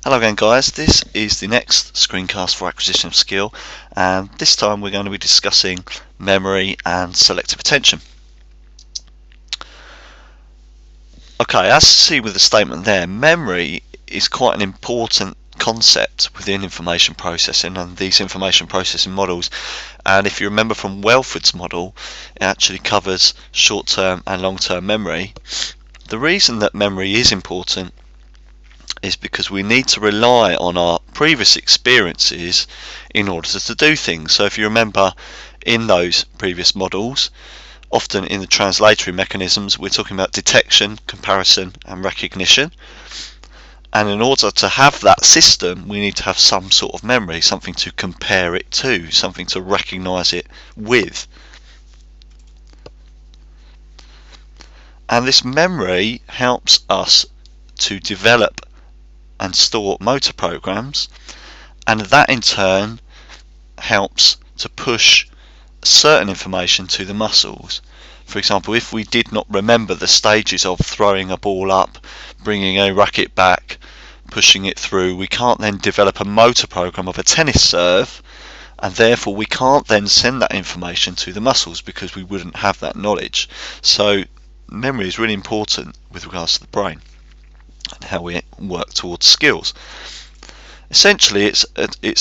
Hello again guys, this is the next screencast for acquisition of skill, and this time we're going to be discussing memory and selective attention. Okay, as you see with the statement there, memory is quite an important concept within information processing and these information processing models, and if you remember from Welford's model, it actually covers short-term and long-term memory. The reason that memory is important is because we need to rely on our previous experiences in order to do things. So if you remember in those previous models, often in the translatory mechanisms, we're talking about detection, comparison and recognition. And in order to have that system, we need to have some sort of memory, something to compare it to, something to recognize it with. And this memory helps us to develop and store motor programs, and that in turn helps to push certain information to the muscles. For example, if we did not remember the stages of throwing a ball up, bringing a racket back, pushing it through, we can't then develop a motor program of a tennis serve, and therefore we can't then send that information to the muscles because we wouldn't have that knowledge. So memory is really important with regards to the brain and how we work towards skills. Essentially it's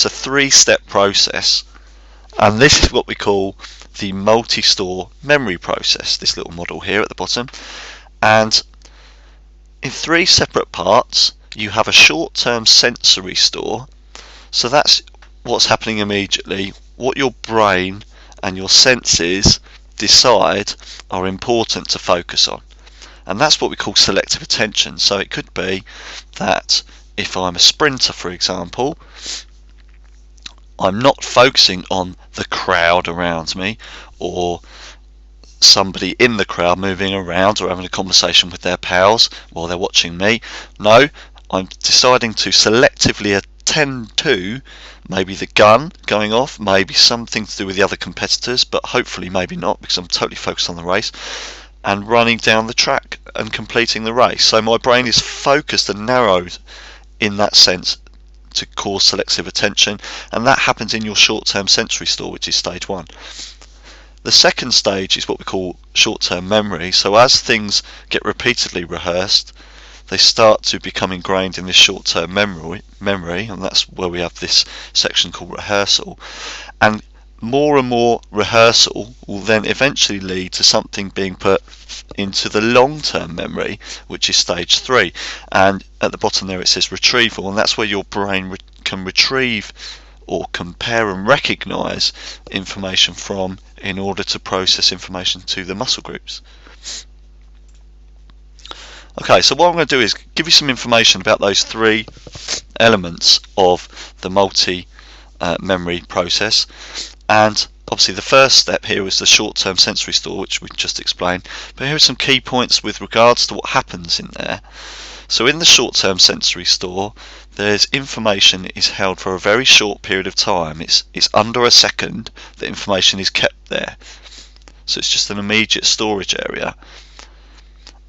a three-step process, and this is what we call the multi-store memory process, this little model here at the bottom. And in three separate parts you have a short-term sensory store, so that's what's happening immediately, what your brain and your senses decide are important to focus on. And that's what we call selective attention. So it could be that if I'm a sprinter, for example, I'm not focusing on the crowd around me or somebody in the crowd moving around or having a conversation with their pals while they're watching me. No, I'm deciding to selectively attend to maybe the gun going off, maybe something to do with the other competitors, but hopefully maybe not, because I'm totally focused on the race, and running down the track and completing the race. So my brain is focused and narrowed in that sense to cause selective attention, and that happens in your short-term sensory store, which is stage one. The second stage is what we call short-term memory. So as things get repeatedly rehearsed, they start to become ingrained in this short-term memory, and that's where we have this section called rehearsal. And more rehearsal will then eventually lead to something being put into the long-term memory, which is stage 3. And at the bottom there it says retrieval, and that's where your brain can retrieve or compare and recognize information from in order to process information to the muscle groups. Okay, so what I'm going to do is give you some information about those three elements of the multi-memory process. And obviously the first step here was the short-term sensory store, which we just explained, but here are some key points with regards to what happens in there. So in the short-term sensory store, there's information is held for a very short period of time. It's under a second that information is kept there, so it's just an immediate storage area,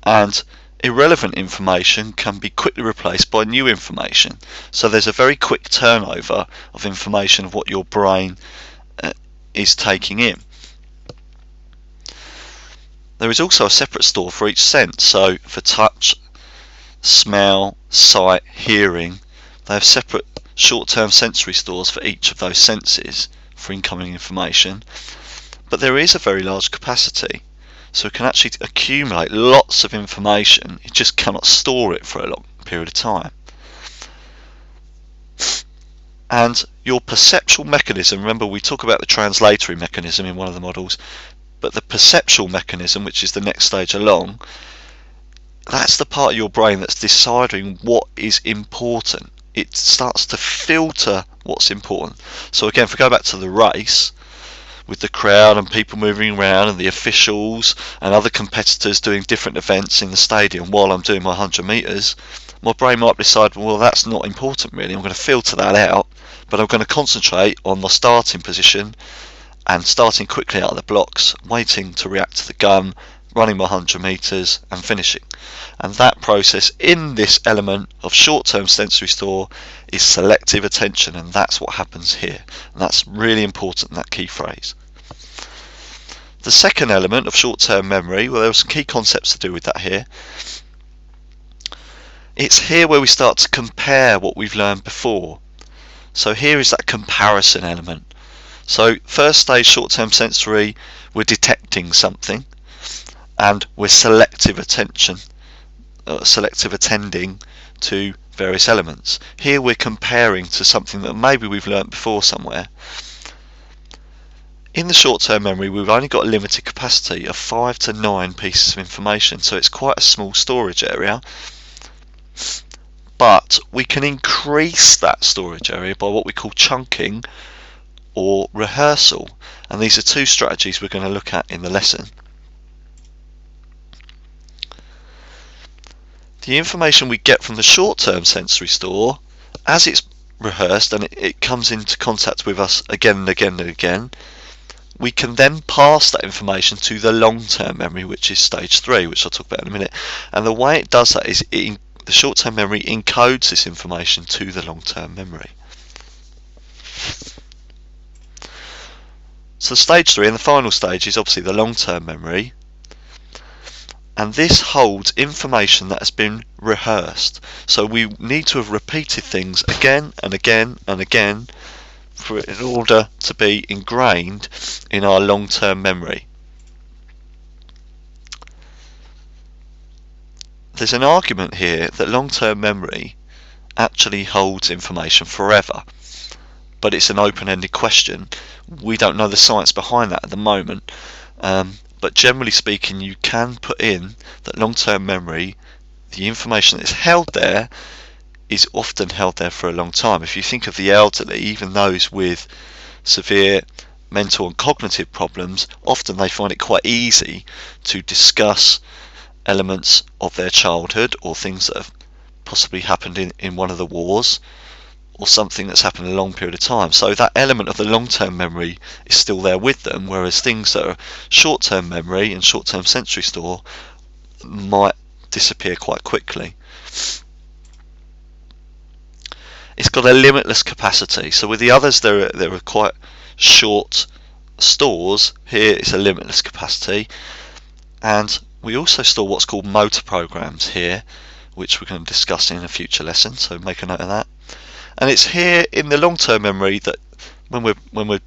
and irrelevant information can be quickly replaced by new information. So there's a very quick turnover of information of what your brain is taking in. There is also a separate store for each sense. So for touch, smell, sight, hearing, they have separate short-term sensory stores for each of those senses for incoming information. But there is a very large capacity, so it can actually accumulate lots of information. It just cannot store it for a long period of time. And your perceptual mechanism, remember we talk about the translatory mechanism in one of the models, but the perceptual mechanism, which is the next stage along, that's the part of your brain that's deciding what is important. It starts to filter what's important. So again, if we go back to the race, with the crowd and people moving around and the officials and other competitors doing different events in the stadium while I'm doing my 100 metres, my brain might decide, well, that's not important really, I'm going to filter that out, but I'm going to concentrate on the starting position and starting quickly out of the blocks, waiting to react to the gun, running my 100 meters and finishing. And that process in this element of short-term sensory store is selective attention, and that's what happens here. And that's really important, that key phrase. The second element of short-term memory, well, there are some key concepts to do with that here. It's here where we start to compare what we've learned before. So here is that comparison element. So first stage short-term sensory, we're detecting something, and we're selective attending to various elements. Here we're comparing to something that maybe we've learnt before somewhere. In the short-term memory, we've only got a limited capacity of 5 to 9 pieces of information, so it's quite a small storage area. But we can increase that storage area by what we call chunking or rehearsal, and these are two strategies we're going to look at in the lesson. The information we get from the short-term sensory store, as it's rehearsed and it comes into contact with us again and again and again, we can then pass that information to the long-term memory, which is stage 3, which I'll talk about in a minute. And the way it does that is the short-term memory encodes this information to the long-term memory. So stage 3, and the final stage, is obviously the long-term memory. And this holds information that has been rehearsed. So we need to have repeated things again and again and again in order to be ingrained in our long-term memory. There's an argument here that long-term memory actually holds information forever, but it's an open-ended question. We don't know the science behind that at the moment, but generally speaking, you can put in that long-term memory, the information that is held there is often held there for a long time. If you think of the elderly, even those with severe mental and cognitive problems, often they find it quite easy to discuss elements of their childhood or things that have possibly happened in one of the wars or something that's happened in a long period of time. So that element of the long-term memory is still there with them, whereas things that are short-term memory and short-term sensory store might disappear quite quickly. It's got a limitless capacity. So with the others, there are quite short stores. Here it's a limitless capacity, and we also store what's called motor programs here, which we're going to discuss in a future lesson. So make a note of that. And it's here in the long-term memory that when we're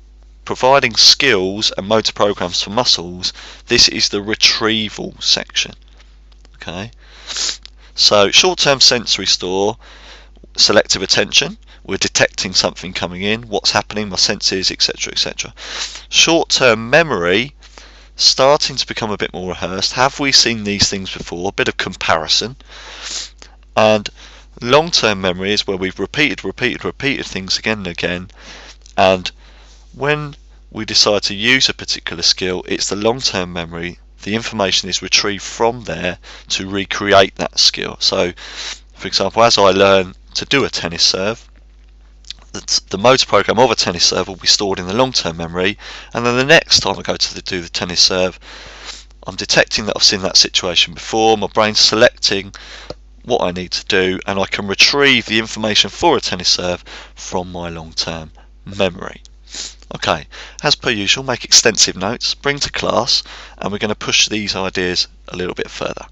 providing skills and motor programs for muscles, this is the retrieval section. Okay. So short-term sensory store, selective attention, we're detecting something coming in, what's happening, my senses, etc, etc. Short-term memory, starting to become a bit more rehearsed. Have we seen these things before? A bit of comparison. And long-term memory is where we've repeated things again and again, and when we decide to use a particular skill, it's the long-term memory, the information is retrieved from there to recreate that skill. So for example, as I learn to do a tennis serve, the motor program of a tennis serve will be stored in the long-term memory, and then the next time I go to do the tennis serve, I'm detecting that I've seen that situation before, my brain's selecting what I need to do, and I can retrieve the information for a tennis serve from my long-term memory. Okay, as per usual, make extensive notes, bring to class, and we're going to push these ideas a little bit further.